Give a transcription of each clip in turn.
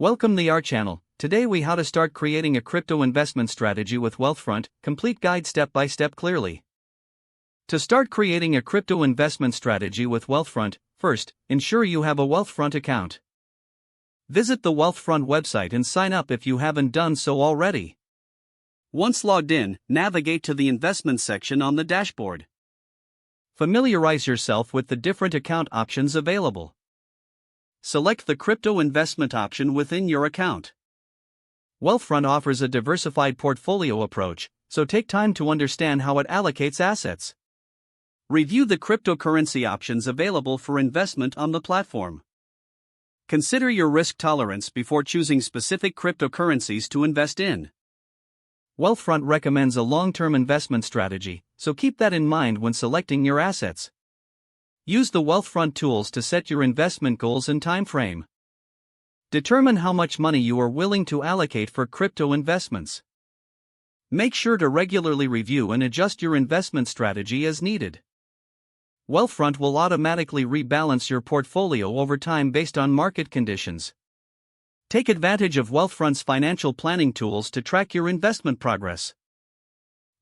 Welcome to our channel. Today we how to start creating a crypto investment strategy with Wealthfront, complete guide step by step clearly. To start creating a crypto investment strategy with Wealthfront, first, ensure you have a Wealthfront account. Visit the Wealthfront website and sign up if you haven't done so already. Once logged in, navigate to the investment section on the dashboard. Familiarize yourself with the different account options available. Select the crypto investment option within your account. Wealthfront offers a diversified portfolio approach, so take time to understand how it allocates assets. Review the cryptocurrency options available for investment on the platform. Consider your risk tolerance before choosing specific cryptocurrencies to invest in. Wealthfront recommends a long-term investment strategy, so keep that in mind when selecting your assets. Use the Wealthfront tools to set your investment goals and time frame. Determine how much money you are willing to allocate for crypto investments. Make sure to regularly review and adjust your investment strategy as needed. Wealthfront will automatically rebalance your portfolio over time based on market conditions. Take advantage of Wealthfront's financial planning tools to track your investment progress.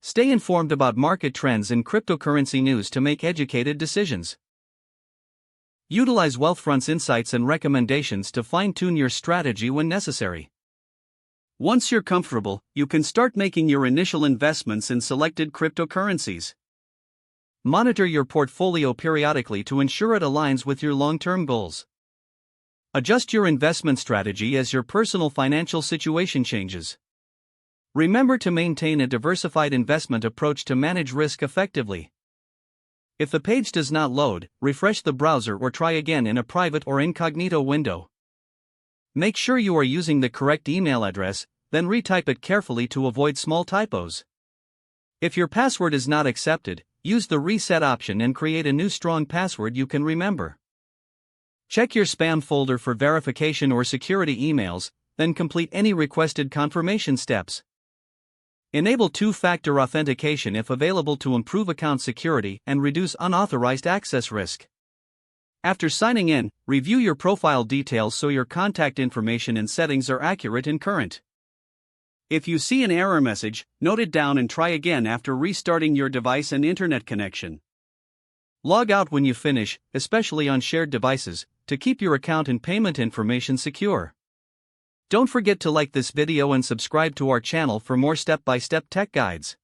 Stay informed about market trends and cryptocurrency news to make educated decisions. Utilize Wealthfront's insights and recommendations to fine-tune your strategy when necessary. Once you're comfortable, you can start making your initial investments in selected cryptocurrencies. Monitor your portfolio periodically to ensure it aligns with your long-term goals. Adjust your investment strategy as your personal financial situation changes. Remember to maintain a diversified investment approach to manage risk effectively. If the page does not load, refresh the browser or try again in a private or incognito window. Make sure you are using the correct email address, then retype it carefully to avoid small typos. If your password is not accepted, use the reset option and create a new strong password you can remember. Check your spam folder for verification or security emails, then complete any requested confirmation steps. Enable two-factor authentication if available to improve account security and reduce unauthorized access risk. After signing in, review your profile details so your contact information and settings are accurate and current. If you see an error message, note it down and try again after restarting your device and internet connection. Log out when you finish, especially on shared devices, to keep your account and payment information secure. Don't forget to like this video and subscribe to our channel for more step-by-step tech guides.